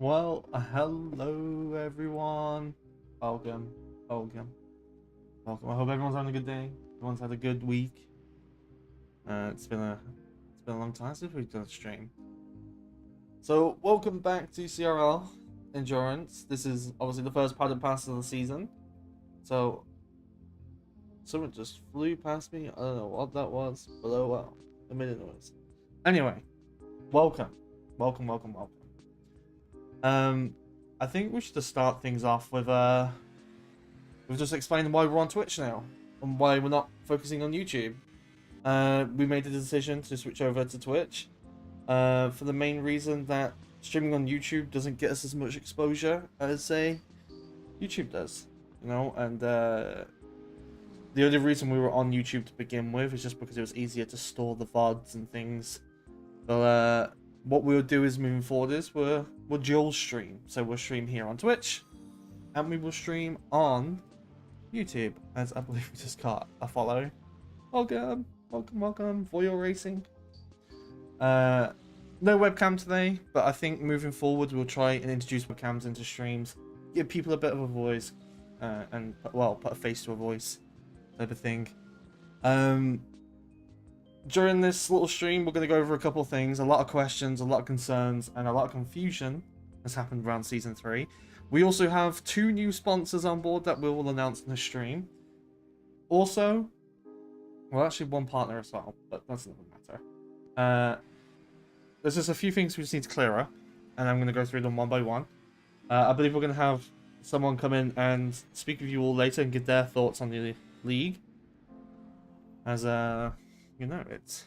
Well, hello everyone. Welcome, welcome, welcome. I hope everyone's having a good day. Everyone's had a good week. It's been a long time since we've done a stream. So welcome back to CRL Endurance. This is obviously the first Paddock Pass of the season. So someone just flew past me. I don't know what that was, but oh well. I made a noise. Anyway, welcome. I think we should just start things off with just explaining why we're on Twitch now and why we're not focusing on YouTube. We made the decision to switch over to Twitch for the main reason that streaming on YouTube doesn't get us as much exposure as say YouTube does, you know. And the only reason we were on YouTube to begin with is just because it was easier to store the VODs and things. But what we'll do is moving forward is we'll dual stream. So we'll stream here on Twitch and we will stream on YouTube, as I believe we just got a follow. Welcome for your racing. No webcam today, but I think moving forward we'll try and introduce webcams into streams, give people a bit of a voice, and put a face to a voice type of thing. During this little stream, we're going to go over a couple of things. A lot of questions, a lot of concerns, and a lot of confusion has happened around Season 3. We also have 2 new sponsors on board that we will announce in the stream. Also, well, actually 1 partner as well, but that's another matter. There's just a few things we just need to clear up, and I'm going to go through them one by one. I believe we're going to have someone come in and speak with you all later and give their thoughts on the league. As you know, it's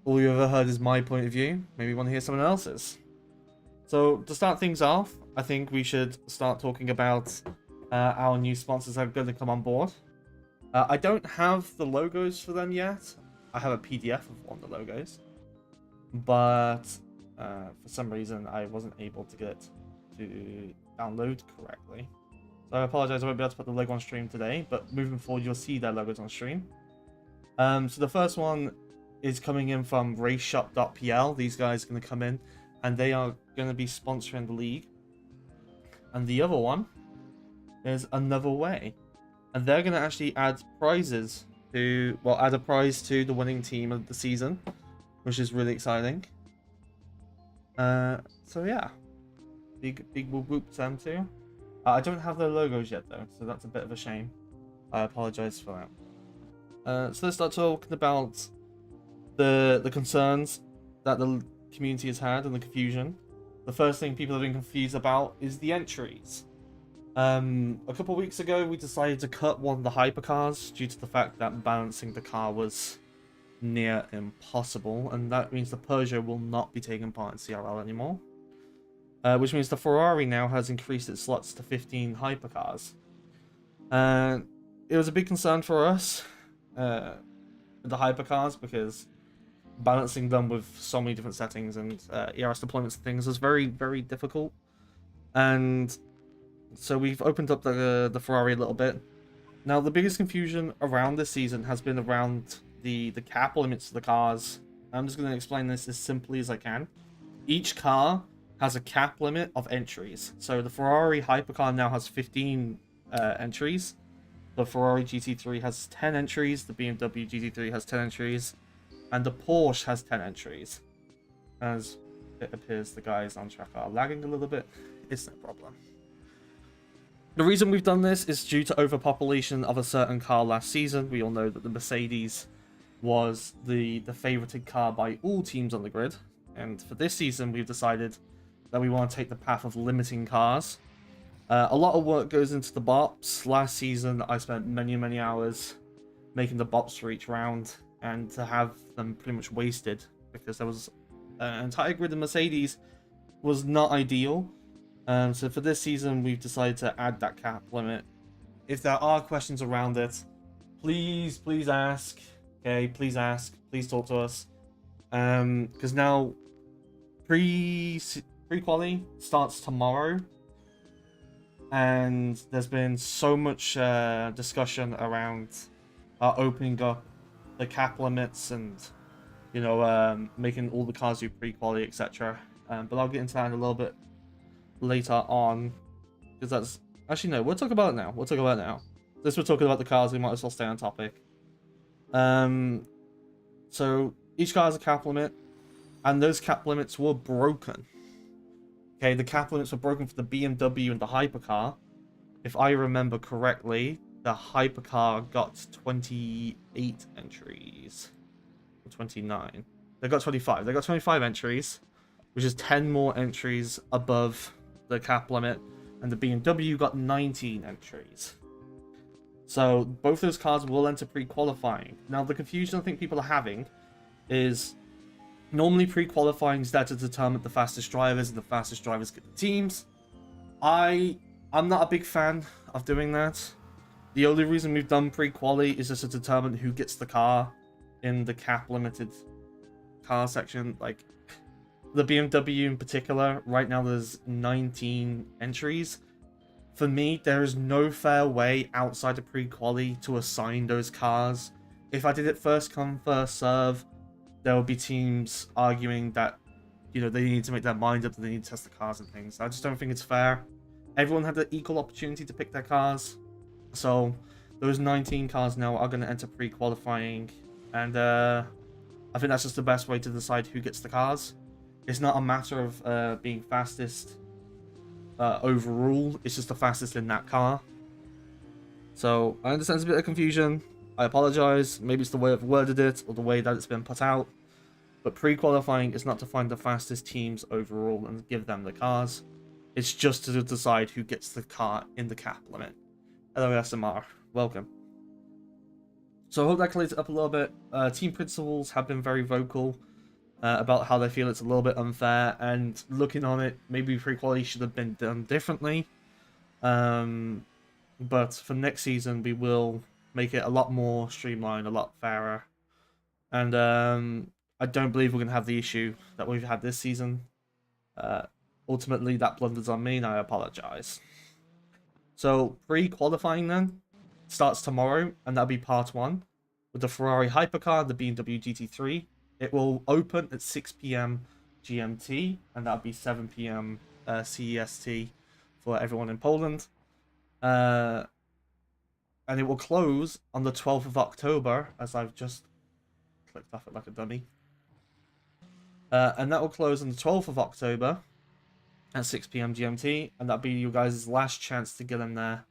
all you ever heard is my point of view. Maybe you want to hear someone else's. So to start things off, I think we should start talking about our new sponsors that are going to come on board. I don't have the logos for them yet. I have a PDF of one of the logos, but for some reason I wasn't able to get it to download correctly. So I apologize, I won't be able to put the logo on stream today, but moving forward you'll see their logos on stream. So the first one is coming in from raceshop.pl. These guys are going to come in and they are going to be sponsoring the league. And the other one is Another Way. And they're going to actually add prizes to, well, add a prize to the winning team of the season, which is really exciting. So yeah, big whoop to them too. I don't have their logos yet though, so that's a bit of a shame. I apologize for that. So let's start talking about the concerns that the community has had and the confusion. The first thing people have been confused about is the entries. A couple of weeks ago, we decided to cut one of the hypercars due to the fact that balancing the car was near impossible, and that means the Peugeot will not be taking part in CRL anymore. Which means the Ferrari now has increased its slots to 15 hypercars. It was a big concern for us. The hypercars, because balancing them with so many different settings and ERS deployments and things was very difficult, and so we've opened up the Ferrari a little bit. Now the biggest confusion around this season has been around the cap limits of the cars. I'm just going to explain this as simply as I can. Each car has a cap limit of entries, so the Ferrari hypercar now has 15 entries. The Ferrari GT3 has 10 entries, the BMW GT3 has 10 entries, and the Porsche has 10 entries. As it appears the guys on track are lagging a little bit, it's no problem. The reason we've done this is due to overpopulation of a certain car last season. We all know that the Mercedes was the favorited car by all teams on the grid, and for this season we've decided that we want to take the path of limiting cars. A lot of work goes into the bops. Last season, I spent many hours making the bops for each round, and to have them pretty much wasted because there was an entire grid of Mercedes was not ideal. So for this season, we've decided to add that cap limit. If there are questions around it, please ask. Okay, please ask. Please talk to us. Because now pre-quali starts tomorrow. And there's been so much discussion around opening up the cap limits and, you know, making all the cars do pre-quality, etc. But I'll get into that in a little bit later on, because that's actually no. We'll talk about it now. We'll talk about it now. Since we're talking about the cars, we might as well stay on topic. So each car has a cap limit, and those cap limits were broken. Okay, the cap limits were broken for the BMW and the hypercar. If I remember correctly, the hypercar got 28 entries. Or 29. They got 25. They got 25 entries, which is 10 more entries above the cap limit. And the BMW got 19 entries. So both those cars will enter pre-qualifying. Now, the confusion I think people are having is normally pre-qualifying is there to determine the fastest drivers, and the fastest drivers get the teams. I'm not a big fan of doing that. The only reason we've done pre-quali is just to determine who gets the car in the cap limited car section. Like the BMW in particular, right now there's 19 entries. For me, there is no fair way outside of pre-quali to assign those cars. If I did it first come, first serve, there would be teams arguing that, you know, they need to make their mind up, that they need to test the cars and things. I just don't think it's fair. Everyone had the equal opportunity to pick their cars. So those 19 cars now are going to enter pre-qualifying. And I think that's just the best way to decide who gets the cars. It's not a matter of being fastest overall. It's just the fastest in that car. So I understand it's a bit of confusion. I apologize. Maybe it's the way I've worded it or the way that it's been put out. But pre-qualifying is not to find the fastest teams overall and give them the cars. It's just to decide who gets the car in the cap limit. Hello, SMR. Welcome. So I hope that clears it up a little bit. Team principals have been very vocal about how they feel it's a little bit unfair, and looking on it, maybe pre-quality should have been done differently. But for next season, we will make it a lot more streamlined, a lot fairer. And I don't believe we're going to have the issue that we've had this season. Ultimately, that blunders on me, and I apologize. So, pre-qualifying then starts tomorrow, and that'll be part 1 with the Ferrari Hypercar, the BMW GT3. It will open at 6 PM GMT, and that'll be 7 PM CEST for everyone in Poland. And it will close on the 12th of October, as I've just clicked off it like a dummy. And that will close on the 12th of October at 6 PM GMT, and that'll be you guys' last chance to get in there.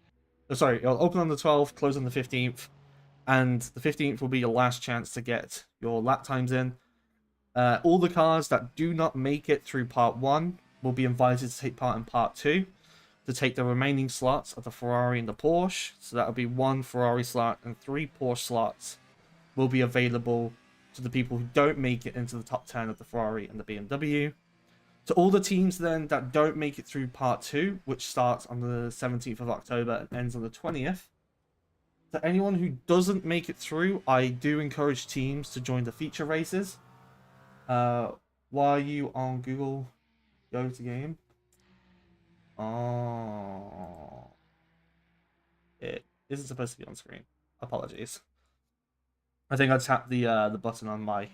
Oh, sorry, it'll open on the 12th, close on the 15th, and the 15th will be your last chance to get your lap times in. All the cars that do not make it through part 1 will be invited to take part in part 2 to take the remaining slots of the Ferrari and the Porsche. So that'll be 1 Ferrari slot and 3 Porsche slots will be available to the people who don't make it into the top 10 of the Ferrari and the BMW. To all the teams then that don't make it through part 2, which starts on the 17th of October and ends on the 20th, to anyone who doesn't make it through, I do encourage teams to join the feature races. While you on Google, go to game. Oh, it isn't supposed to be on screen. Apologies. I think I tapped the button on my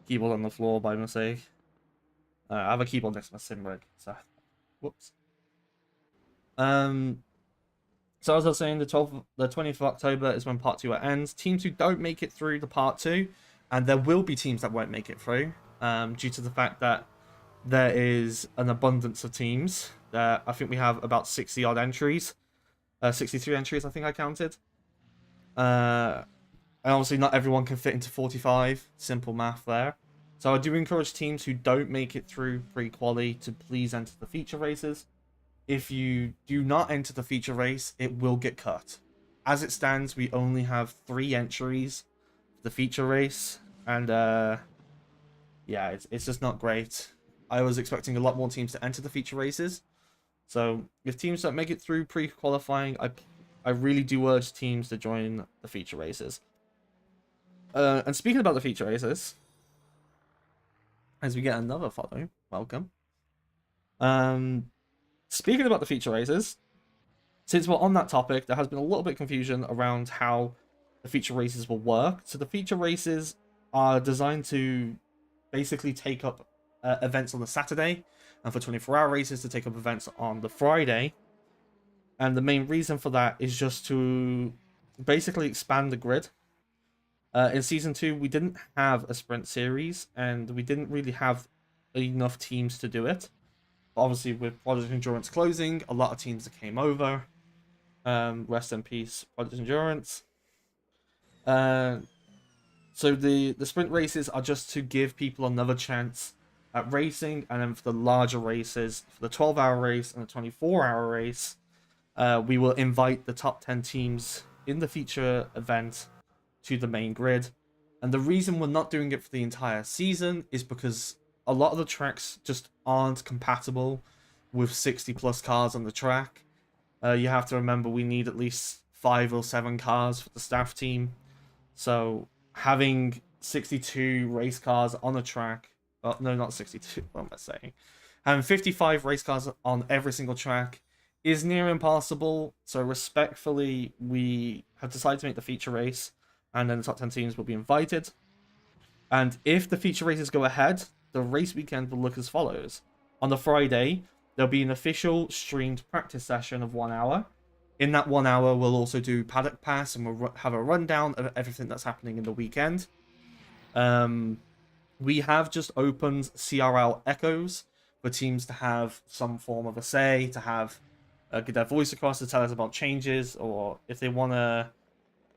keyboard on the floor by mistake. I have a keyboard next to my sim rig, so whoops. So as I was saying, the 20th of October is when part 2 ends. Teams who don't make it through the part 2, and there will be teams that won't make it through, due to the fact that there is an abundance of teams. I think we have about 60 odd entries, 63 entries I think I counted. And obviously not everyone can fit into 45, simple math there. So I do encourage teams who don't make it through pre-quali to please enter the feature races. If you do not enter the feature race, it will get cut. As it stands, we only have 3 entries for the feature race, and yeah, it's just not great. I was expecting a lot more teams to enter the feature races. So if teams don't make it through pre-qualifying, I really do urge teams to join the feature races. And speaking about the feature races, as we get another follow, welcome. Speaking about the feature races, since we're on that topic, there has been a little bit of confusion around how the feature races will work. So the feature races are designed to basically take up events on the Saturday and for 24-hour races to take up events on the Friday. And the main reason for that is just to basically expand the grid. In Season 2, we didn't have a sprint series, and we didn't really have enough teams to do it. But obviously, with Project Endurance closing, a lot of teams that came over. Rest in peace, Project Endurance. So the sprint races are just to give people another chance at racing, and then for the larger races, for the 12-hour race and the 24-hour race, we will invite the top 10 teams in the feature event to the main grid. And the reason we're not doing it for the entire season is because a lot of the tracks just aren't compatible with 60 plus cars on the track. You have to remember we need at least 5 or 7 cars for the staff team. So having 62 race cars on a track, no, not 62, what am I saying? Having 55 race cars on every single track is near impossible. So respectfully, we have decided to make the feature race, and then the top 10 teams will be invited. And if the feature races go ahead, the race weekend will look as follows. On the Friday, there'll be an official streamed practice session of 1 hour. In that 1 hour, we'll also do Paddock Pass, and we'll have a rundown of everything that's happening in the weekend. We have just opened CRL Echoes for teams to have some form of a say, to have get their voice across, to tell us about changes, or if they want to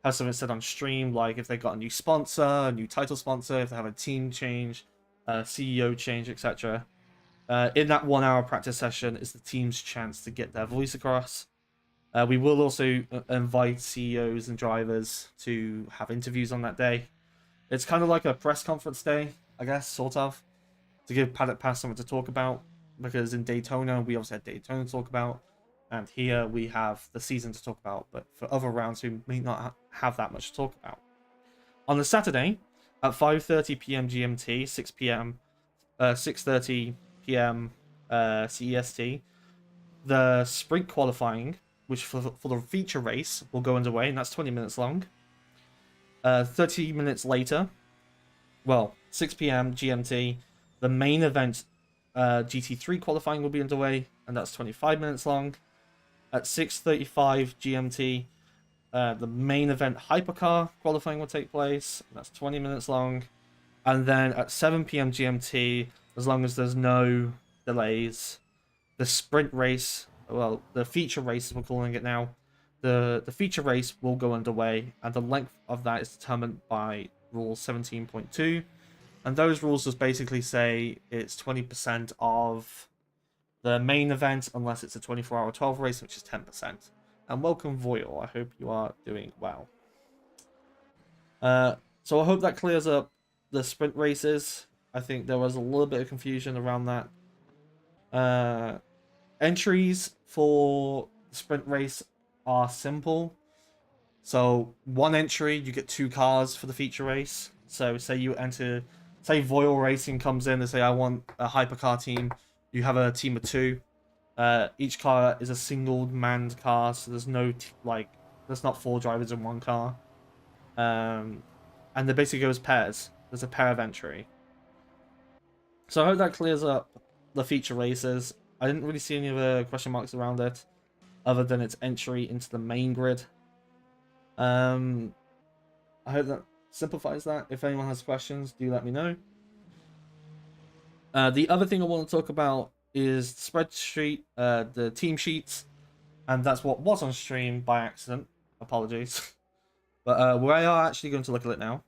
have something said on stream, like if they got a new sponsor, a new title sponsor, if they have a team change, CEO change, etc. In that 1 hour practice session is the team's chance to get their voice across. We will also invite CEOs and drivers to have interviews on that day. It's kind of like a press conference day, I guess, sort of, to give Paddock Pass something to talk about, because in Daytona, we obviously had Daytona to talk about, and here we have the season to talk about, but for other rounds, we may not have that much to talk about. On the Saturday, at 5:30 p.m. GMT, 6:30 p.m. CEST, the sprint qualifying, which for the feature race will go underway, and that's 20 minutes long. 30 minutes later, well, 6 p.m. GMT, the main event GT3 qualifying will be underway, and that's 25 minutes long. At 6:35 GMT, the main event hypercar qualifying will take place, and that's 20 minutes long. And then at 7 p.m. GMT, as long as there's no delays, the sprint race, well, the feature race as we're calling it now, the feature race will go underway, and the length of that is determined by rule 17.2, and those rules just basically say it's 20% of the main event unless it's a 24-hour 12 race, which is 10%. And welcome, Voyle. I hope you are doing well. So I hope that clears up the sprint races. I think there was a little bit of confusion around that. Entries for the sprint race are simple. So one entry, you get 2 cars for the feature race. So say you enter, say Voyle Racing comes in and say, I want a hypercar team. You have a team of 2. Each car is a single manned car, so there's no there's not 4 drivers in one car. And they basically go as pairs. There's a pair of entry. So I hope that clears up the feature races. I didn't really see any other question marks around it, other than its entry into the main grid. I hope that simplifies that. If anyone has questions, do let me know. The other thing I want to talk about is the spreadsheet, the team sheets, and that's what was on stream by accident. Apologies. But we are actually going to look at it now.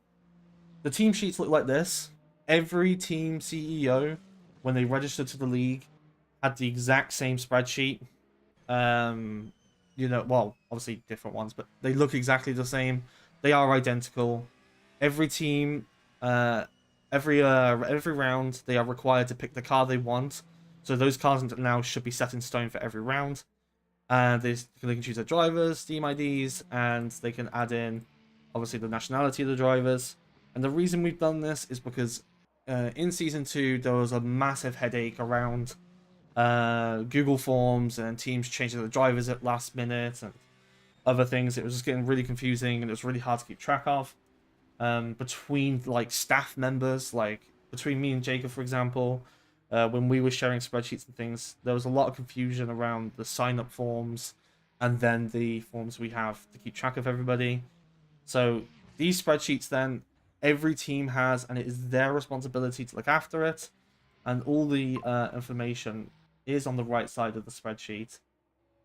The team sheets look like this. Every team CEO, when they registered to the league, had the exact same spreadsheet. You know, well, obviously different ones, but they look exactly the same. They are identical. Every team, every round, they are required to pick the car they want. So those cars now should be set in stone for every round. And they can choose their drivers, team IDs, and they can add in, obviously, the nationality of the drivers. And the reason we've done this is because in Season 2, there was a massive headache around Google Forms and teams changing the drivers at last minute and other things. It was just getting really confusing, and it was really hard to keep track of. Between, like, staff members, like, between me and Jacob, for example, when we were sharing spreadsheets and things, there was a lot of confusion around the sign-up forms and then the forms we have to keep track of everybody. So these spreadsheets then, every team has, and it is their responsibility to look after it, and all the information is on the right side of the spreadsheet.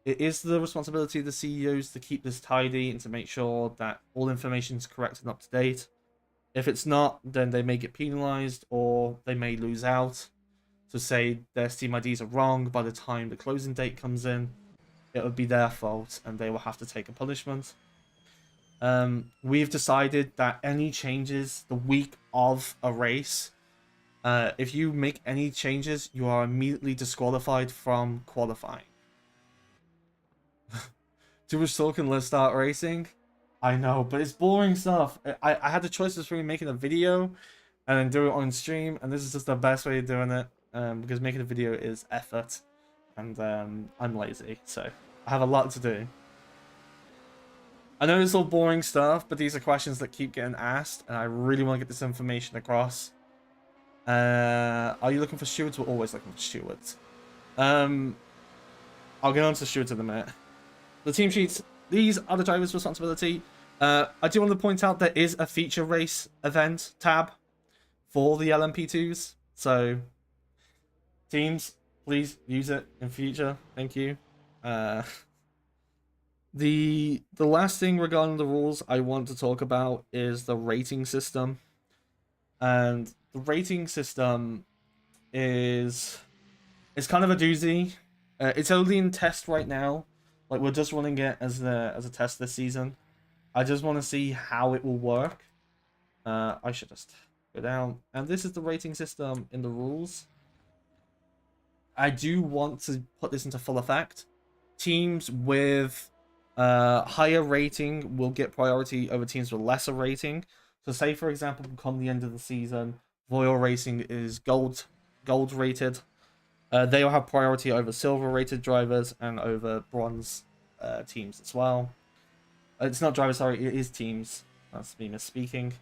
It is the responsibility of the CEOs to keep this tidy and to make sure that all information is correct and up to date. If it's not, then they may get penalized or they may lose out. So say their Steam IDs are wrong by the time the closing date comes in, it would be their fault and they will have to take a punishment. We've decided that any changes the week of a race, if you make any changes, you are immediately disqualified from qualifying. Too much talking, let's start racing. I know, but it's boring stuff. I had the choice between making a video and then do it on stream, and this is just the best way of doing it, because making a video is effort, and I'm lazy, so I have a lot to do. I know it's all boring stuff, but these are questions that keep getting asked, and I really want to get this information across. Are you looking for stewards? We're always looking for stewards. I'll get on to stewards in a minute. The team sheets, these are the driver's responsibility. I do want to point out there is a feature race event tab for the LMP2s. So, teams, please use it in future. Thank you. The last thing regarding the rules I want to talk about is the rating system. And the rating system is kind of a doozy. It's only in test right now. Like, we're just running it as a test this season. I just want to see how it will work. I should just go down. And this is the rating system in the rules. I do want to put this into full effect. Teams with higher rating will get priority over teams with lesser rating. So say, for example, come the end of the season, Royal Racing is gold rated. They will have priority over silver rated drivers and over bronze teams as well. It's not drivers, sorry, it is teams. That's me misspeaking.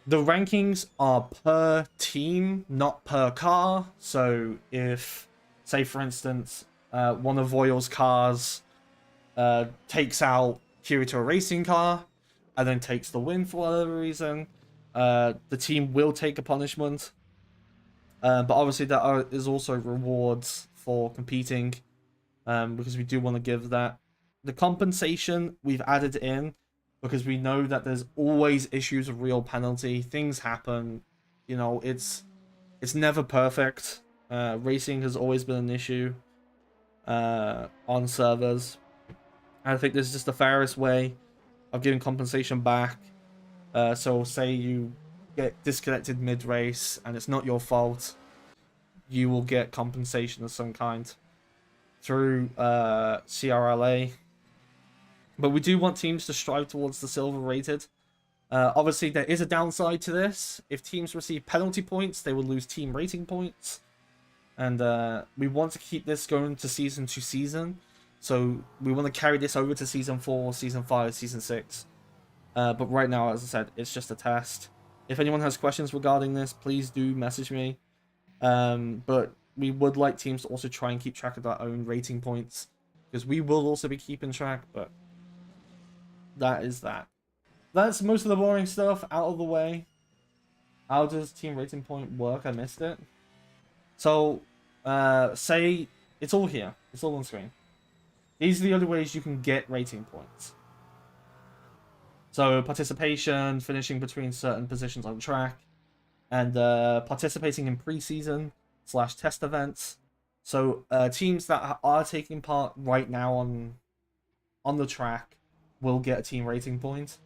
The rankings are per team, not per car. So if, say for instance, one of Royal's cars takes out Kirito Racing car and then takes the win for whatever reason, the team will take a punishment. But obviously there is also rewards for competing, because we do want to give that. The compensation we've added in because we know that there's always issues of real penalty. Things happen, you know, it's never perfect. Racing has always been an issue on servers. I think this is just the fairest way of giving compensation back. So say you get disconnected mid-race and it's not your fault, you will get compensation of some kind through CRLA. But we do want teams to strive towards the silver rated. Obviously, there is a downside to this. If teams receive penalty points, they will lose team rating points. And we want to keep this going to season to season. So we want to carry this over to season 4, season 5, season 6. But right now, as I said, it's just a test. If anyone has questions regarding this, please do message me. But we would like teams to also try and keep track of their own rating points, because we will also be keeping track, but that is that. That's most of the boring stuff out of the way. How does team rating point work? I missed it. So, say it's all here. It's all on screen. These are the other ways you can get rating points. So, participation, finishing between certain positions on track, and participating in preseason / test events. So, teams that are taking part right now on the track will get a team rating point,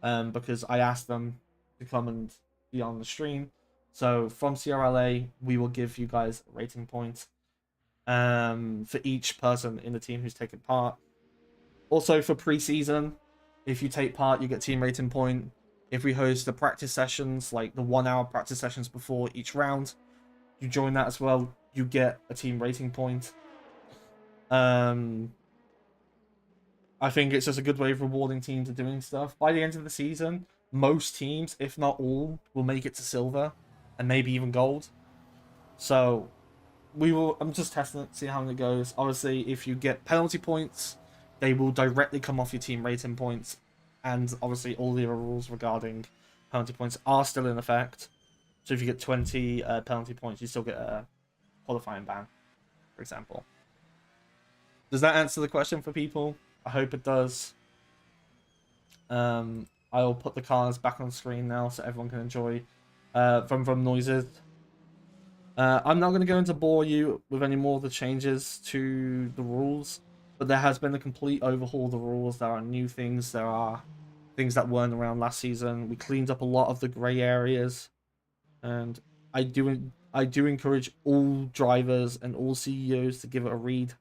because I asked them to come and be on the stream. So from CRLA, we will give you guys a rating point for each person in the team who's taken part. Also for preseason, if you take part, you get team rating point. If we host the practice sessions, like the 1-hour practice sessions before each round, you join that as well, you get a team rating point. I think it's just a good way of rewarding teams for doing stuff. By the end of the season, most teams, if not all, will make it to silver and maybe even gold. So I'm just testing it, see how it goes. Obviously, if you get penalty points, they will directly come off your team rating points, and obviously all the other rules regarding penalty points are still in effect. So if you get 20 penalty points, you still get a qualifying ban, for example. Does that answer the question for people? I hope it does. I'll put the cars back on screen now so everyone can enjoy from noises. I'm not going to go into bore you with any more of the changes to the rules, but there has been a complete overhaul of the rules. There are new things. There are things that weren't around last season. We cleaned up a lot of the grey areas, and I do encourage all drivers and all CEOs to give it a read.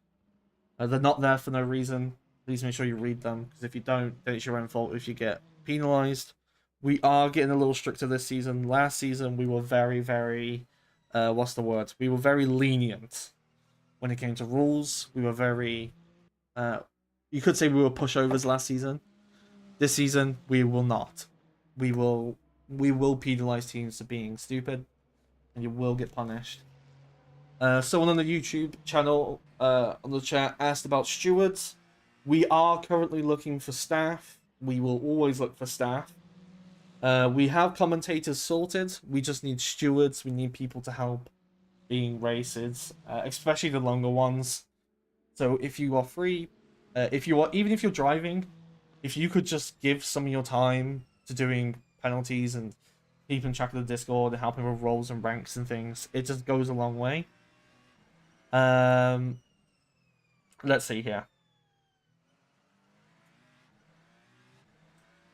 They're not there for no reason. Please make sure you read them, because if you don't, then it's your own fault if you get penalized. We are getting a little stricter this season. Last season, we were very, very, what's the word? We were very lenient when it came to rules. We were very, uh, you could say we were pushovers last season. This season, we will not. We will, we will penalize teams for being stupid, and you will get punished. Someone on the YouTube channel on the chat asked about stewards. We are currently looking for staff. We will always look for staff. We have commentators sorted. We just need stewards. We need people to help being races, especially the longer ones. So if you are free, if you are even if you're driving, if you could just give some of your time to doing penalties and keeping track of the Discord and helping with roles and ranks and things, it just goes a long way. Um, let's see here.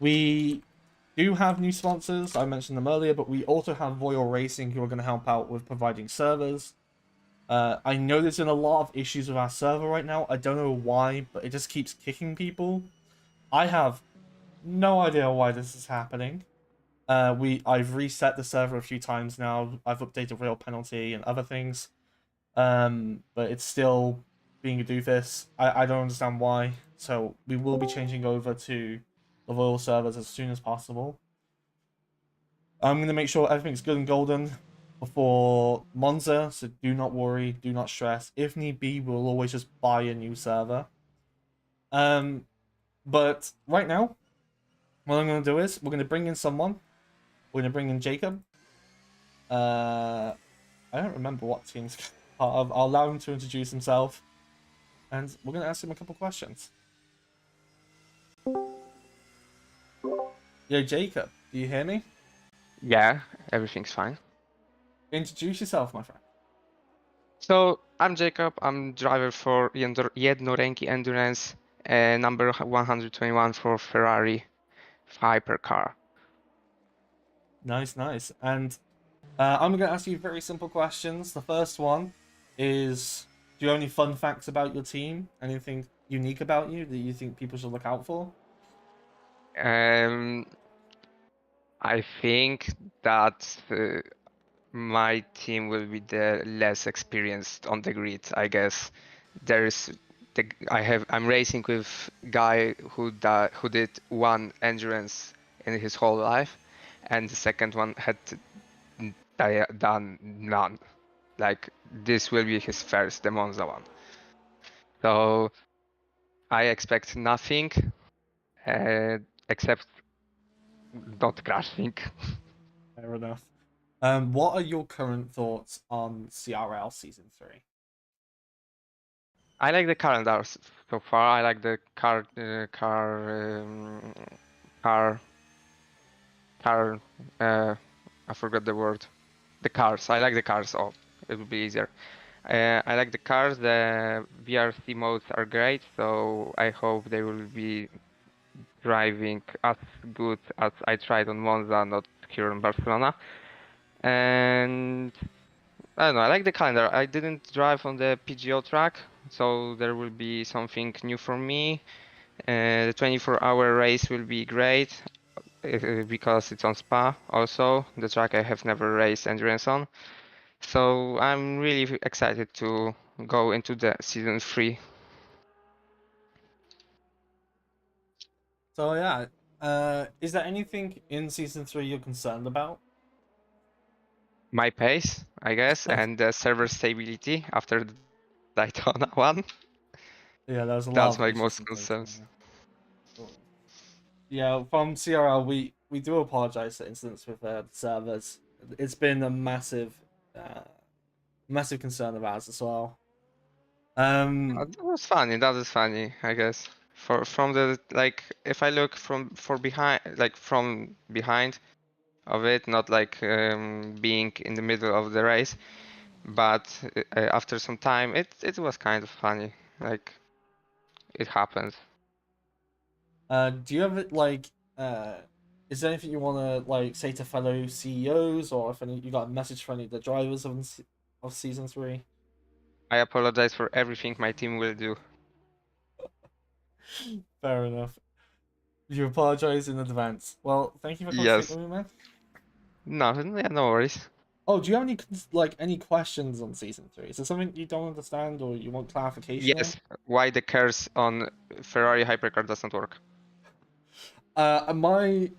We do have new sponsors. I mentioned them earlier, but we also have Royal Racing who are going to help out with providing servers. I know there's been a lot of issues with our server right now. I don't know why, but it just keeps kicking people. I have no idea why this is happening. I've reset the server a few times now. I've updated real penalty and other things. But it's still being a doofus. I don't understand why. So we will be changing over to the Royal servers as soon as possible. I'm gonna make sure everything's good and golden before Monza, so do not worry, do not stress. If need be, we'll always just buy a new server. Um, but right now, what I'm gonna do is we're gonna bring in someone. We're gonna bring in Jacob. I don't remember what team's part of. I'll allow him to introduce himself, and we're gonna ask him a couple questions. Yo, Jacob, do you hear me? Yeah, everything's fine. Introduce yourself, my friend. So I'm Jacob. I'm driver for Jednoręki Endurance, number 121 for Ferrari hypercar. Nice, nice. And I'm going to ask you very simple questions. The first one is, do you have any fun facts about your team? Anything unique about you that you think people should look out for? Um, I think that my team will be the less experienced on the grid. I guess there's I'm racing with guy who did one endurance in his whole life, and the second one had done none. Like this will be his first, the Monza one. So I expect nothing except not crashing. Fair enough. What are your current thoughts on CRL Season 3? I like the calendar so far. I like the car. I forgot the word. The cars. I like the cars. Oh, it will be easier. I like the cars. The VRC modes are great, so I hope they will be driving as good as I tried on Monza, not here in Barcelona. And I don't know, I like the calendar. I didn't drive on the PGO track, so there will be something new for me. The 24-hour race will be great because it's on Spa also, the track I have never raced endurance on. So I'm really excited to go into the season 3. So yeah, is there anything in Season 3 you're concerned about? My pace, I guess, and the server stability after the Daytona one. Yeah, there was a lot That's of my issues most in concerns. Daytona. But, yeah, from CRL, we do apologize for incidents with the servers. It's been a uh, massive concern of ours as well. That was funny. That is funny, I guess. From the like, if I look from behind, like from behind of it, not like being in the middle of the race, but after some time, it was kind of funny. Like it happens. Do you have like is there anything you want to like say to fellow CEOs, or if any you got a message for any of the drivers of season 3? I apologize for everything my team will do. Fair enough. You apologize in advance. Well, thank you for coming to speak Yes. with me, man. No, yeah, no worries. Oh, do you have any questions on season 3? Is there something you don't understand or you want clarification on? Yes. Why the curse on Ferrari hypercar doesn't work? My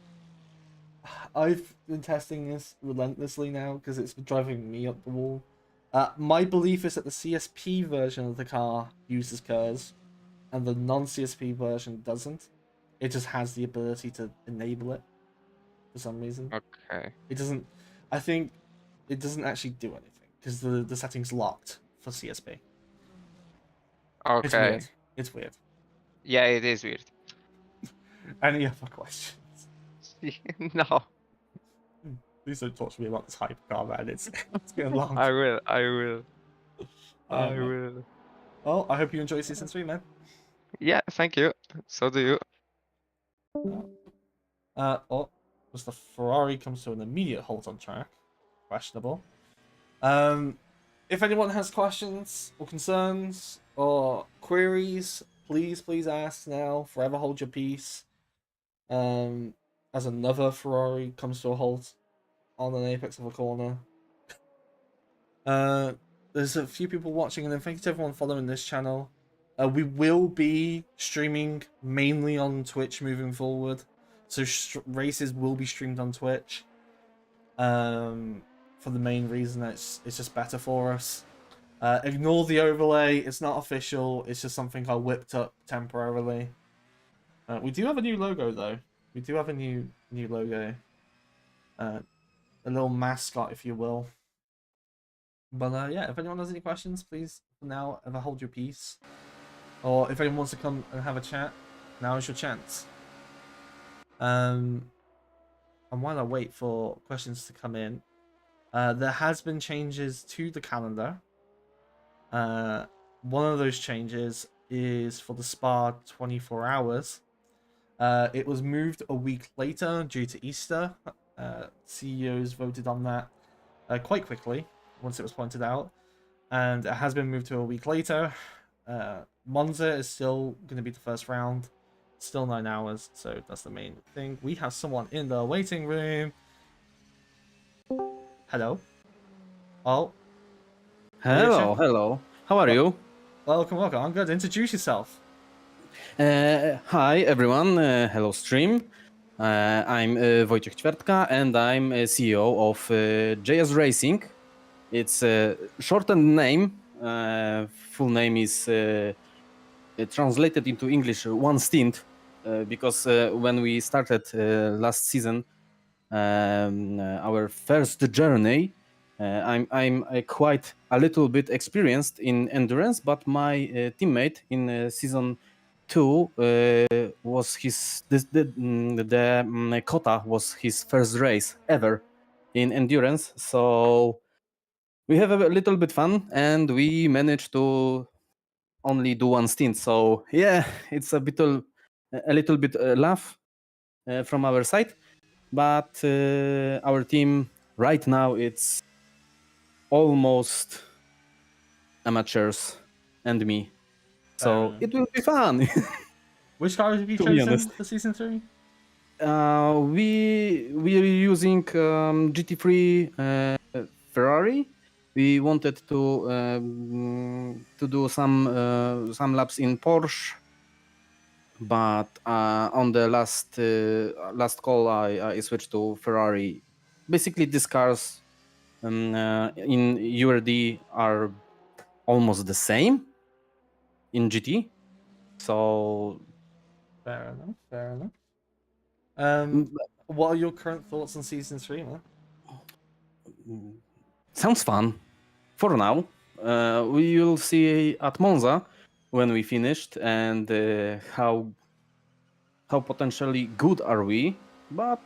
I've been testing this relentlessly now because it's been driving me up the wall. My belief is that the CSP version of the car uses curves, and the non-CSP version doesn't. It just has the ability to enable it for some reason. Okay. It doesn't. I think it doesn't actually do anything because the setting's locked for CSP. It's Okay. weird. It's weird. Yeah, it is weird. Any other questions? No, Please don't talk to me about this hypercar, man. It's getting long. I will. I will. Oh I man. will. Well, I hope you enjoy season 3, man. Yeah, thank you. So do you. Oh, as the Ferrari comes to an immediate halt on track. Questionable. If anyone has questions or concerns or queries, please ask now. Forever hold your peace. As another Ferrari comes to a halt on an apex of a corner. Uh, there's a few people watching, and then thank you to everyone following this channel. We will be streaming mainly on Twitch moving forward, so races will be streamed on Twitch. For the main reason that it's just better for us. Ignore the overlay; it's not official. It's just something I whipped up temporarily. We do have a new logo though. We do have a new logo. A little mascot, if you will. But yeah, if anyone has any questions, please for now ever hold your peace. Or if anyone wants to come and have a chat, now is your chance. And while I wait for questions to come in, there has been changes to the calendar. One of those changes is for the Spa 24 hours. It was moved a week later due to Easter. CEOs voted on that quite quickly once it was pointed out, and it has been moved to a week later. Monza is still going to be the first round, still 9 hours, so that's the main thing. We have someone in the waiting room. Hello. Oh. Hello, hello. How are you? Welcome. I'm good. Introduce yourself. Hi, everyone. Hello, stream. I'm Wojciech Ćwiartka, and I'm CEO of JS Racing. It's a shortened name. Full name is translated into English One Stint, because when we started last season, our first journey, I'm quite a little bit experienced in endurance, but my teammate in season 2 was the Kota was his first race ever in endurance. So we have a little bit fun, and we managed to only do one stint. So yeah, it's a little bit laugh from our side, but our team right now it's almost amateurs and me, so it will be fun. Which car have you To be chosen honest. for season 3? We are using GT3 Ferrari. We wanted to do some laps in Porsche, but on the last call I switched to Ferrari. Basically, these cars in URD are almost the same in GT. So Fair enough. Fair enough. mm, What are your current thoughts on season 3, man? sounds fun for now. We will see at Monza when we finished and how potentially good are we. But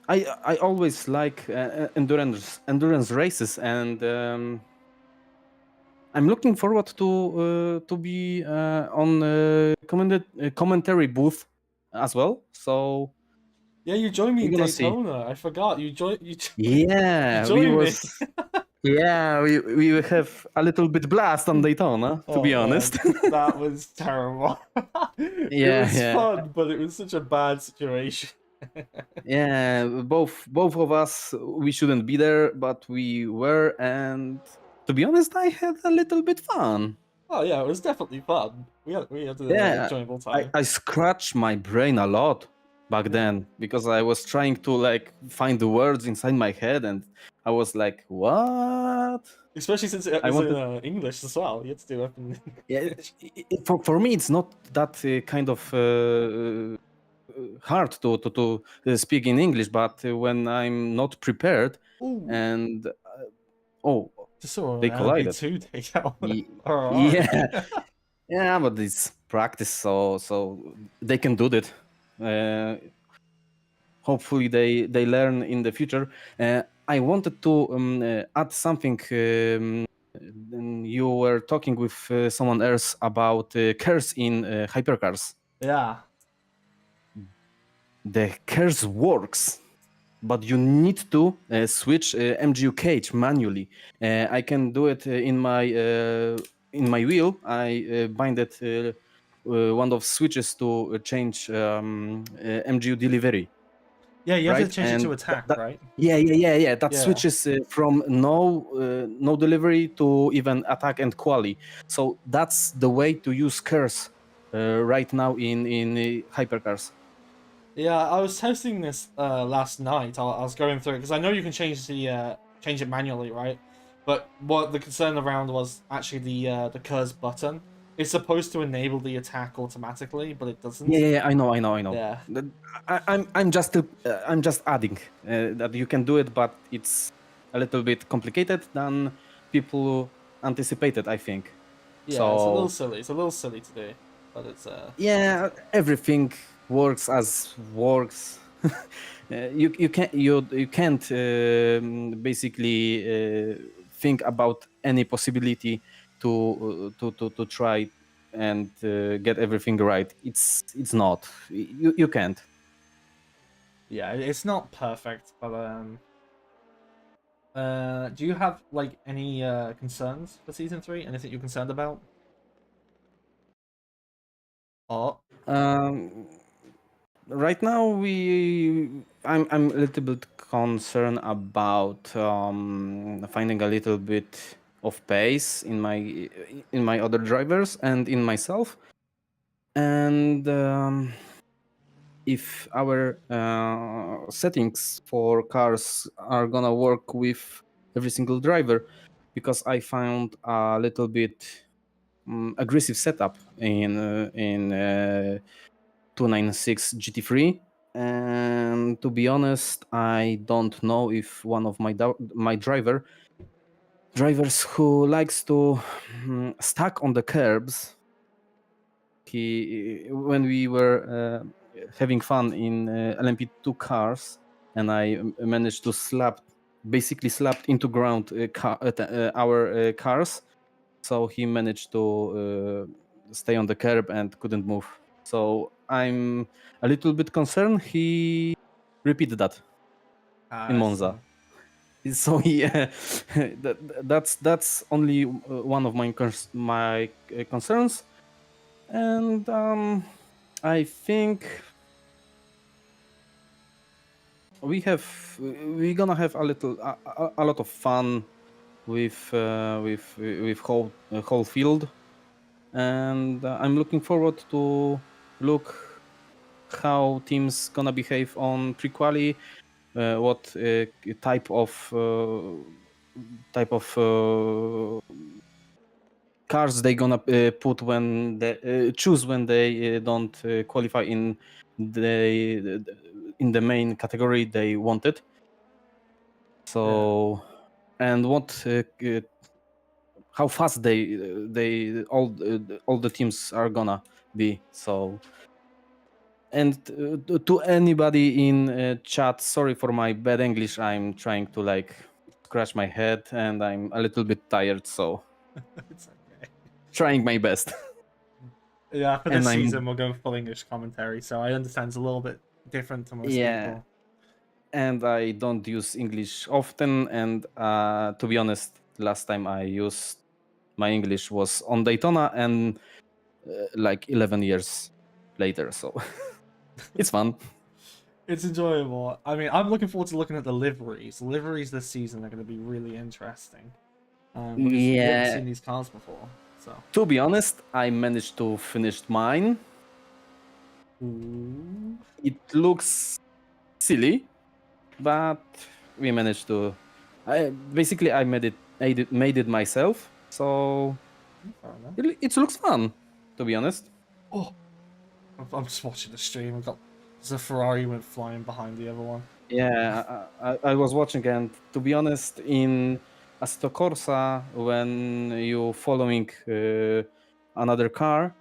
I always like endurance races, and I'm looking forward to be on commentary booth as well. So Yeah, you joined me we're in gonna see. Daytona. I forgot. You Yeah, we joined me. was. Yeah, we have a little bit blast on Daytona, to be Oh honest. man, that was terrible. It Yeah, was yeah, fun, but it was such a bad situation. yeah. Both of us, we shouldn't be there, but we were, and to be honest, I had a little bit fun. Oh yeah, it was definitely fun. We had an Yeah, enjoyable time. I scratched my brain a lot back Yeah. then because I was trying to like find the words inside my head, and I was like, "What?" Especially since it I was in wanted. English as well. You had to do it in Yeah, English. for me, it's not that kind of hard to speak in English, but when I'm not prepared, Ooh, and oh, just saw they an collided. LMP2 take out Ye- Ferrari. Yeah, yeah, but it's practice, so they can do that. Uh, Hopefully they learn in the future. I wanted to add something. You were talking with someone else about curse in hypercars. Yeah. The curse works, but you need to switch MGU cage manually. I can do it in my wheel. I binded one of switches to change MGU delivery. Yeah, you have to Right? change it to attack, right? Yeah. That Yeah. switches from no delivery to even attack and quali. So that's the way to use curse right now in hypercars. Yeah, I was testing this last night. I was going through it because I know you can change it manually, right? But what the concern around was actually the curse button. It's supposed to enable the attack automatically, but it doesn't. Yeah. I know. Yeah. I'm just adding that you can do it, but it's a little bit complicated than people anticipated, I think. Yeah, it's a little So silly. It's a little silly to do, but yeah, everything works as works. You can't basically think about any possibility to try and get everything right. It's not. You can't. yeah, it's not perfect. But do you have like any concerns for season 3? Anything you're concerned about? Oh, Um, right now I'm a little bit concerned about finding a little bit of pace in my other drivers and in myself, and if our settings for cars are gonna work with every single driver, because I found a little bit aggressive setup in 296 GT3. And to be honest, I don't know if one of my drivers who likes to stack on the curbs. He When we were having fun in LMP2 cars, and I managed to basically slapped into ground our cars, so he managed to stay on the curb and couldn't move. So I'm a little bit concerned he repeated that in I Monza. see. So yeah, that's only one of my concerns, and I think we're gonna have a lot of fun with whole field, and I'm looking forward to look how teams gonna behave on pre-quali what type of cars they gonna put when they choose when they don't qualify in the main category they wanted. So and what how fast they all the teams are gonna be. So and to anybody in chat, sorry for my bad English. I'm trying to like scratch my head and I'm a little bit tired, so It's okay. trying my best. Yeah, for And this I'm season we're going full English commentary, so I understand it's a little bit different to most yeah, people. and I don't use English often. And to be honest, last time I used my English was on Daytona, and like 11 years later. So it's fun. It's enjoyable. I mean, I'm looking forward to looking at the liveries. The liveries this season are going to be really interesting. Because we haven't Yeah. seen these cars before. So. To be honest, I managed to finish mine. Ooh. It looks silly, but we managed to. I made it myself, so Fair enough. it looks fun. To be honest. Oh, I'm just watching the stream. There's a Ferrari went flying behind the other one. Yeah, I was watching, and to be honest, in Assetto Corsa, when you following another car,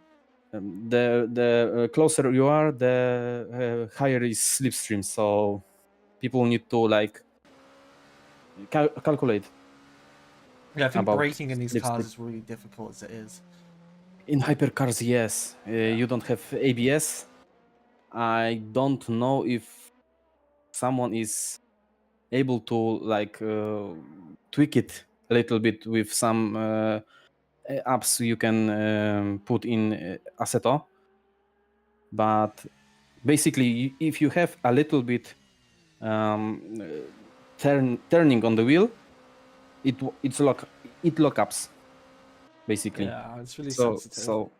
the closer you are, the higher is slipstream. So people need to like calculate. Yeah, I think About braking in these cars slipstream. is really difficult as it is. In hypercars, yes, you don't have ABS. I don't know if someone is able to like tweak it a little bit with some apps you can put in Assetto. But basically, if you have a little bit turning on the wheel, it lock ups basically. Yeah, it's really So sensitive.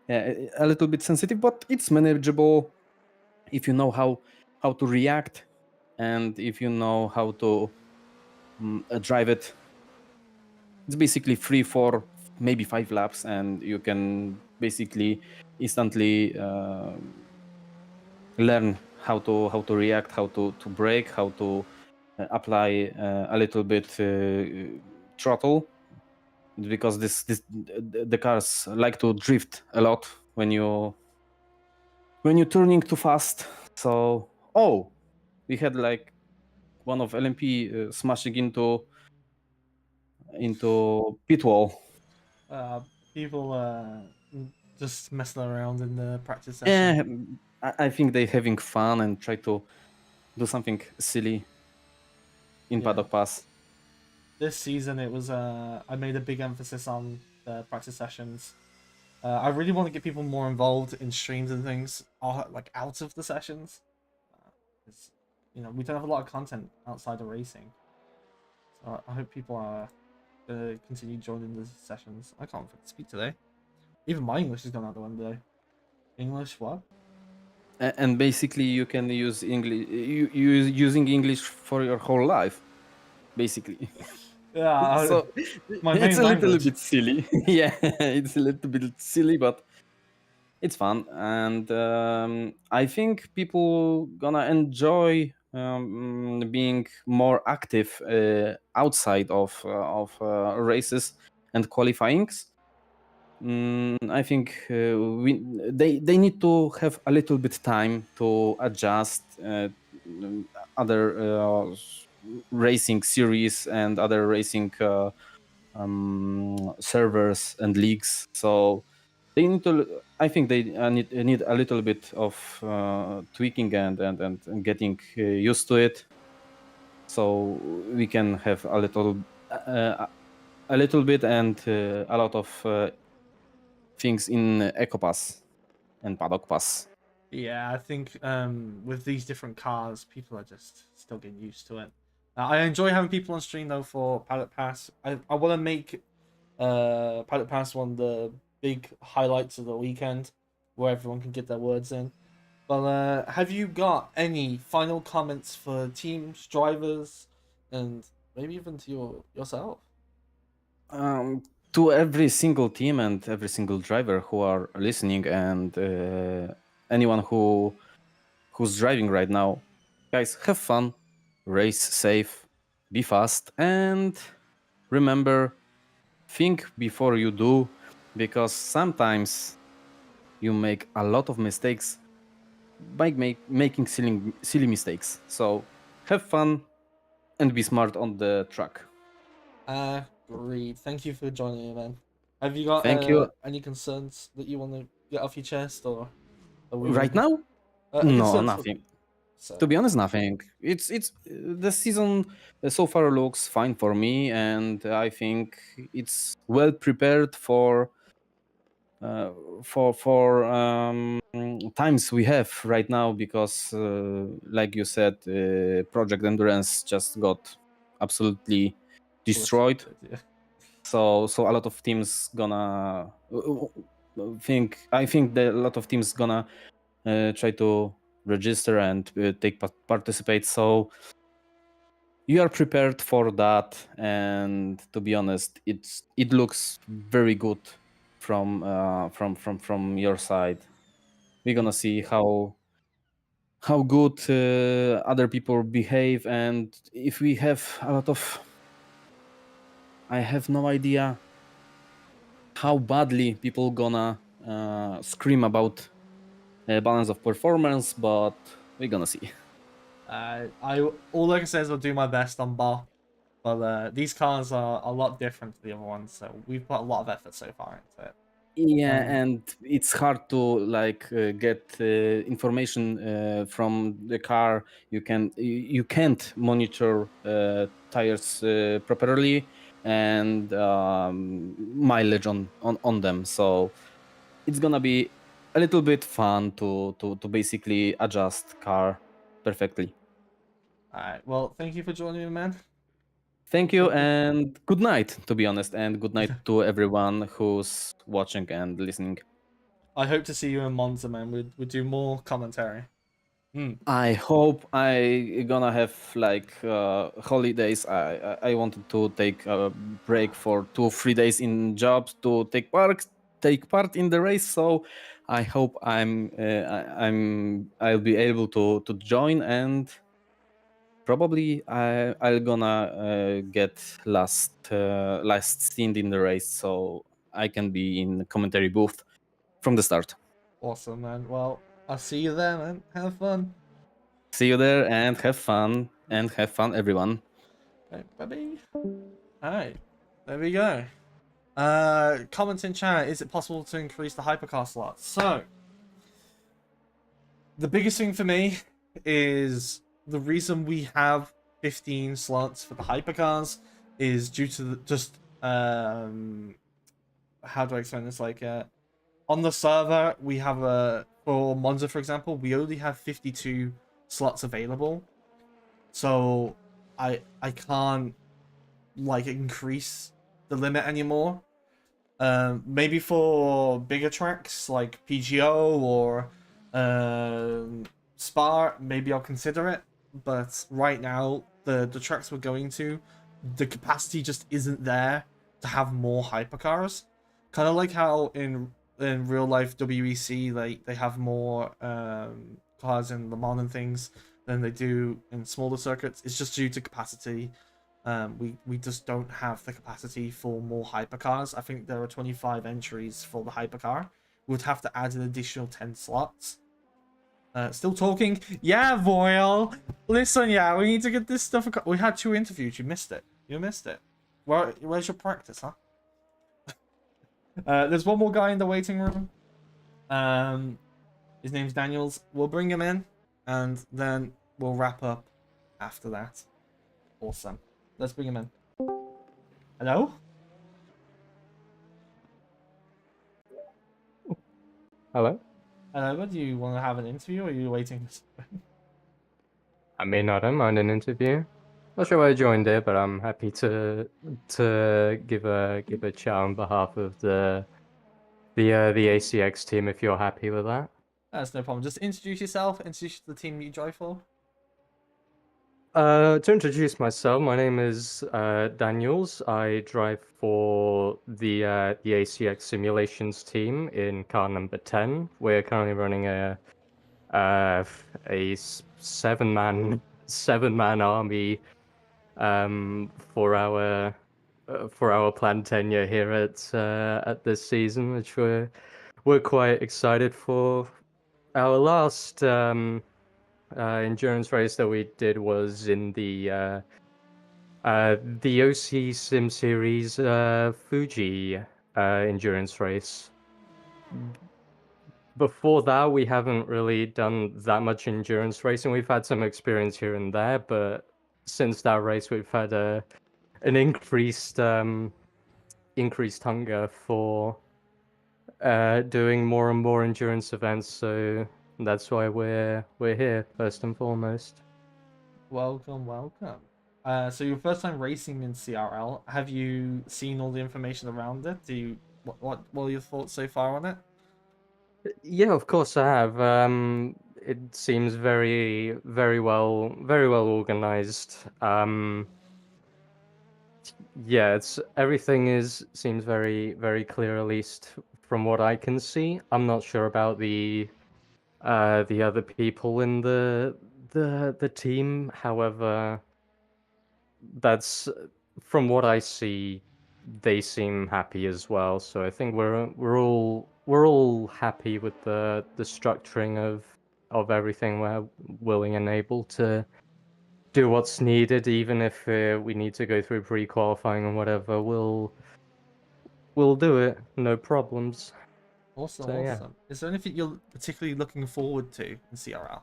yeah, a little bit sensitive, but it's manageable if you know how to react and if you know how to drive it. It's basically 3, 4, maybe 5 laps, and you can basically instantly learn how to react, how to brake, how to apply a little bit throttle, because the cars like to drift a lot when you're turning too fast. So we had like one of LMP smashing into pit wall. People just messing around in the practice Yeah, session. I think they're having fun and try to do something silly in Yeah. Paddock Pass. This season it was I made a big emphasis on the practice sessions. I really want to get people more involved in streams and things, like out of the sessions. 'Cause, we don't have a lot of content outside of racing. So I hope people are continue joining the sessions. I can't speak today. Even my English has gone out the window. English what? And basically, you can use English. Using English for your whole life, basically. Yeah, So my it's main a little language. bit silly. Yeah, it's a little bit silly, but it's fun, and I think people gonna enjoy being more active outside of races and qualifyings. I think they need to have a little bit time to adjust other racing series and other racing servers and leagues. So they need to. I think they need a little bit of tweaking and getting used to it, so we can have a little bit and a lot of things in Eco Pass and Paddock Pass. Yeah, I think with these different cars, people are just still getting used to it. I enjoy having people on stream though for Paddock Pass. I want to make Paddock Pass one of the big highlights of the weekend, where everyone can get their words in. But have you got any final comments for teams, drivers, and maybe even to yourself? To every single team and every single driver who are listening, and anyone who's driving right now, guys, have fun, race safe, be fast, and remember, think before you do, because sometimes you make a lot of mistakes by making silly mistakes. So have fun and be smart on the track. Agreed. Thank you for joining me, man. Have you got Thank you. any concerns that you want to get off your chest, or are we Right now, no, concerns? nothing. So To be honest, nothing. It's the season so far looks fine for me, and I think it's well prepared for times we have right now, because like you said, Project Endurance just got absolutely destroyed. yeah. So a lot of teams gonna I think that a lot of teams gonna try to register and participate. So you are prepared for that, and to be honest, it looks very good from your side. We're gonna see how good other people behave, and if we have a lot of, I have no idea how badly people gonna scream about balance of performance, but we're gonna see. All I can say is I'll do my best on bar, but these cars are a lot different to the other ones, so we've put a lot of effort so far into it. Yeah, Um, and it's hard to like get information from the car. You can't monitor tires properly, and mileage on them. So it's gonna be a little bit fun to basically adjust car perfectly. Alright, well, thank you for joining me, man. Thank you, Hope you- and good night, to be honest, and good night to everyone who's watching and listening. I hope to see you in Monza, man. We'd do more commentary. I hope I gonna have like holidays. I wanted to take a break for 2 3 days in jobs to take part in the race. So I hope I'll be able to join, and probably I'll gonna get last stint in the race, so I can be in the commentary booth from the start. Awesome, man. Well, I'll see you there, man. Have fun. See you there, and have fun, everyone. Right, bye-bye. Alright, there we go. Comment in chat, is it possible to increase the hypercar slots? So, the biggest thing for me is the reason we have 15 slots for the hypercars is due to just how do I explain this? Like on the server we have for Monza, for example, we only have 52 slots available. So I can't like increase the limit anymore. Maybe for bigger tracks like PGO or Spa, maybe I'll consider it. But right now, the tracks we're going to, the capacity just isn't there to have more hypercars. Kind of like how in real life WEC they have more cars in Le Mans and things than they do in smaller circuits. It's just due to capacity. We just don't have the capacity for more hypercars. I think there are 25 entries for the hypercar. We would have to add an additional 10 slots. Still talking? Yeah, Voil. Listen, yeah, we need to get this stuff. We had 2 interviews. You missed it. You missed it. Where's your practice, huh? There's one more guy in the waiting room. His name's Daniels. We'll bring him in, and then we'll wrap up after that. Awesome. Let's bring him in. Hello? Hello? Hello, do you want to have an interview, or are you waiting? I mean, I don't mind an interview. Not sure why I joined it, but I'm happy to give a chat on behalf of the ACX team if you're happy with that. That's no problem. Just introduce yourself, introduce the team you drive for. To introduce myself, my name is Daniels. I drive for the ACX Simulations team in car number 10. We're currently running a seven man army for our planned tenure here at this season, which we're quite excited for. Our last endurance race that we did was in the OC Sim Series Fuji endurance race. Before that, we haven't really done that much endurance racing. We've had some experience here and there, but since that race, we've had an increased hunger for doing more and more endurance events. So that's why we're here first and foremost. Welcome, welcome. So your first time racing in CRL. Have you seen all the information around it? What are your thoughts so far on it? Yeah, of course I have. It seems very well organized. Yeah, it's seems very clear, at least from what I can see. I'm not sure about the other people in the team. However, that's from what I see, they seem happy as well. So I think we're all happy with the structuring of everything. We're willing and able to do what's needed, even if we need to go through pre-qualifying and whatever. We'll do it, no problems. Awesome, So yeah. awesome. Is there anything you're particularly looking forward to in CRL?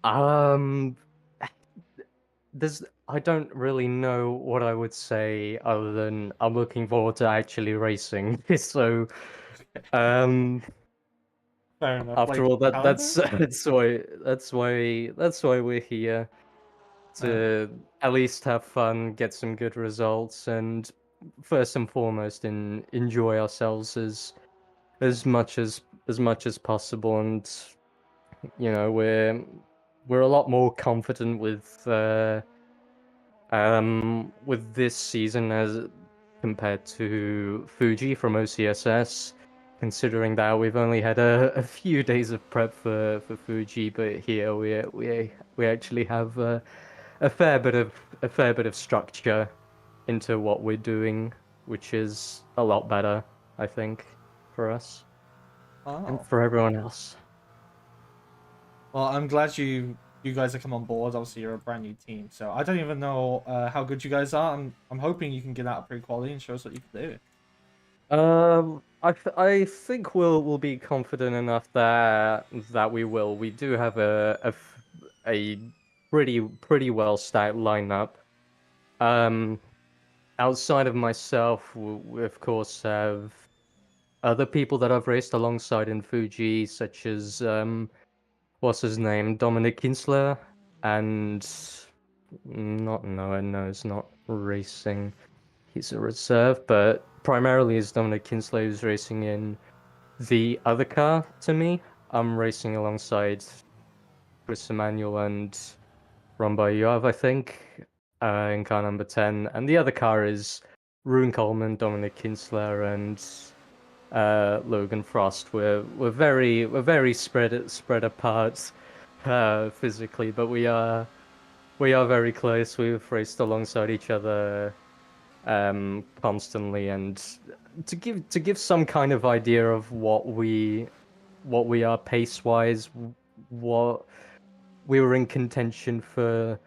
Um, I don't really know what I would say other than I'm looking forward to actually racing. So, um, Fair enough. after Like all, that's calendar? that's why we're here to at least have fun, get some good results, and first and foremost, enjoy ourselves as much as possible. And we're a lot more confident with this season as compared to Fuji from OCSS, considering that we've only had a few days of prep for Fuji, but here we actually have a fair bit of structure into what we're doing, which is a lot better, I think, for us and Oh. for everyone else. Well, I'm glad you guys have come on board. Obviously, you're a brand new team, so I don't even know how good you guys are. I'm hoping you can get out of pre-quality and show us what you can do. I think we'll be confident enough that we will. We do have a pretty well stacked lineup. Um, Outside of myself, we of course have other people that I've raced alongside in Fuji, such as what's his name, Dominic Kinsler, and not Noah. No, it's not racing. He's a reserve, but primarily it's Dominic Kinsler who's racing in the other car to me. I'm racing alongside Chris Emmanuel and Romba Yoav, I think, in car number 10. And the other car is Rune Coleman, Dominic Kinsler, and Logan Frost. We're very spread apart physically, but we are very close. We've raced alongside each other constantly, and to give some kind of idea of what we are pace wise, what we were in contention for.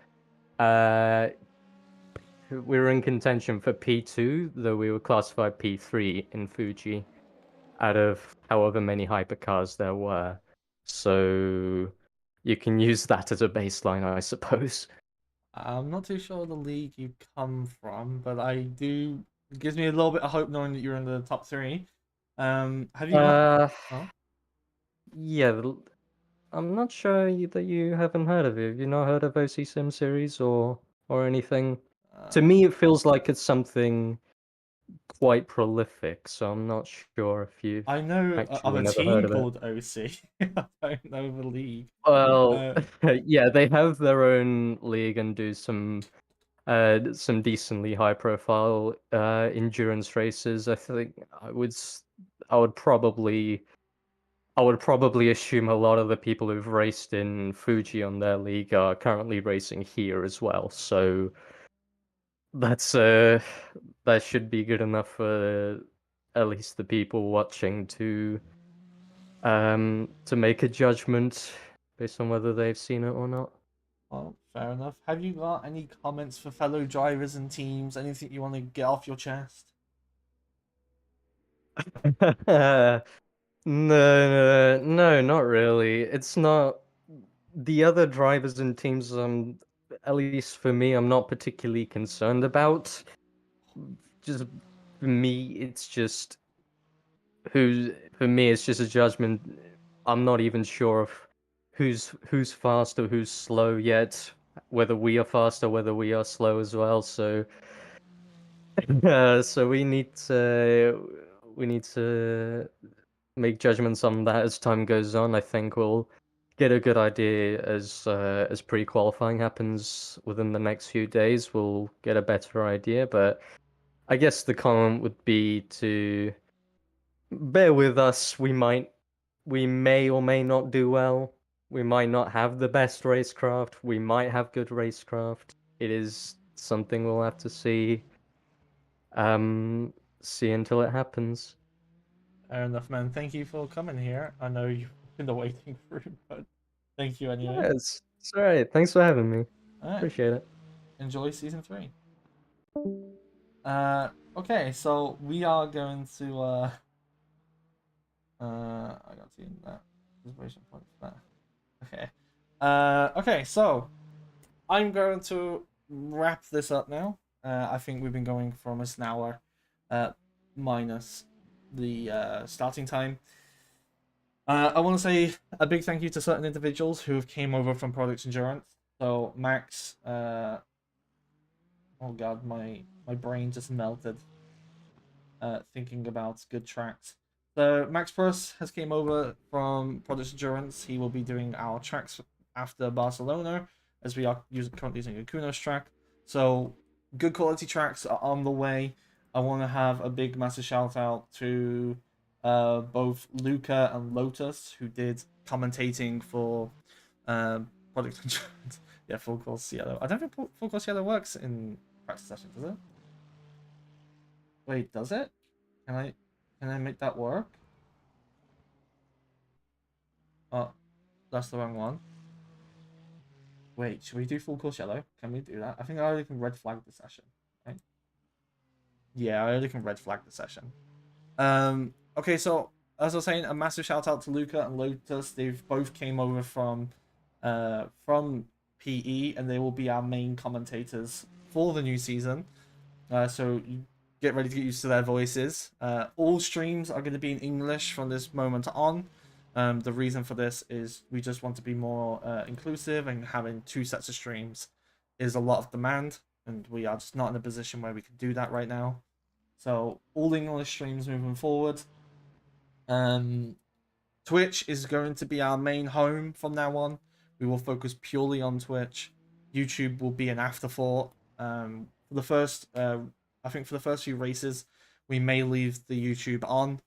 We were in contention for P2, though we were classified P3 in Fuji, out of however many hypercars there were. So you can use that as a baseline, I suppose. I'm not too sure the league you come from, but I do. It gives me a little bit of hope knowing that you're in the top three. Have you got? Oh, Yeah, I'm not sure that you haven't heard of it. Have you not heard of OC Sim series or anything? To me, it feels like it's something quite prolific, so I'm not sure if you've I know of actually a never heard team of it. called OC. I don't know the league. Well, yeah, they have their own league and do some decently high profile endurance races. I think I would probably assume a lot of the people who've raced in Fuji on their league are currently racing here as well. So that's that should be good enough for at least the people watching to make a judgment based on whether they've seen it or not. Well, fair enough. Have you got any comments for fellow drivers and teams? Anything you want to get off your chest? No, not really. It's not the other drivers and teams. At least for me, I'm not particularly concerned about. Just for me, it's just for me, it's just a judgment. I'm not even sure of who's fast or who's slow yet. Whether we are fast or whether we are slow as well. So, so we need to make judgments on that as time goes on. I think we'll get a good idea as pre-qualifying happens within the next few days. We'll get a better idea, but I guess the comment would be to bear with us. We may or may not do well. We might not have the best racecraft. We might have good racecraft. It is something we'll have to see until it happens. Fair enough, man. Thank you for coming here. I know you're in the waiting room, but thank you anyway. Yeah, it's all right. Thanks for having me. All right. Appreciate it. Enjoy season 3. Okay, so we are going to I got to that inspiration point for that. Okay. Okay, so I'm going to wrap this up now. I think we've been going for almost an hour, minus the starting time. I want to say a big thank you to certain individuals who have came over from Product Endurance. So Max, oh god, my brain just melted. Thinking about good tracks. So Max Purse has came over from Product Endurance. He will be doing our tracks after Barcelona, as we are currently using a Kunos track. So good quality tracks are on the way. I want to have a big massive shout out to both Luca and Lotus, who did commentating for Product Endurance. Yeah, Full Course Yellow. I don't think Full Course Yellow works in practice sessions, does it? Wait, does it? Can I make that work? Oh, that's the wrong one. Wait, should we do Full Course Yellow? Can we do that? I think I already can red flag the session, right? Yeah, I already can red flag the session. Okay, so as I was saying, a massive shout out to Luca and Lotus. They've both came over from PE, and they will be our main commentators for the new season. So you get ready to get used to their voices. All streams are going to be in English from this moment on. The reason for this is we just want to be more inclusive, and having 2 sets of streams is a lot of demand, and we are just not in a position where we can do that right now. So all English streams moving forward. Twitch is going to be our main home from now on. We will focus purely on Twitch. YouTube will be an afterthought. For the first, I think for the first few races, we may leave the YouTube on.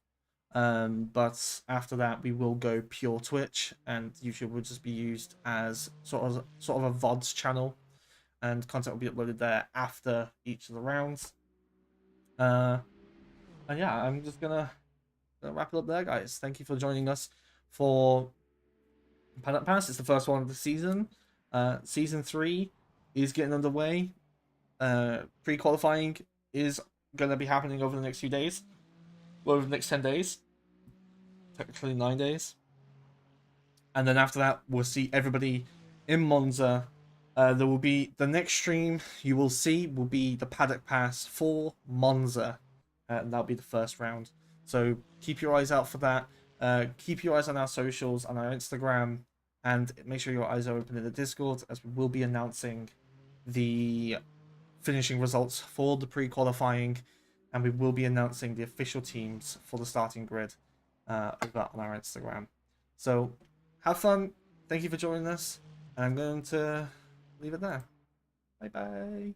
But after that, we will go pure Twitch, and YouTube will just be used as sort of a VODs channel, and content will be uploaded there after each of the rounds. And yeah, I'm just gonna wrap it up there, guys. Thank you for joining us for Paddock Pass. It's the first one of the season. Season 3 is getting underway. Pre-qualifying is gonna be happening over the next few days. Over the next 10 days. Technically 9 days. And then after that, we'll see everybody in Monza. There will be the next stream you will see will be the Paddock Pass for Monza. And that'll be the first round. So keep your eyes out for that. Keep your eyes on our socials, on our Instagram, and make sure your eyes are open in the Discord, as we will be announcing the finishing results for the pre-qualifying and we will be announcing the official teams for the starting grid over on our Instagram. So have fun. Thank you for joining us, and I'm going to leave it there. Bye bye.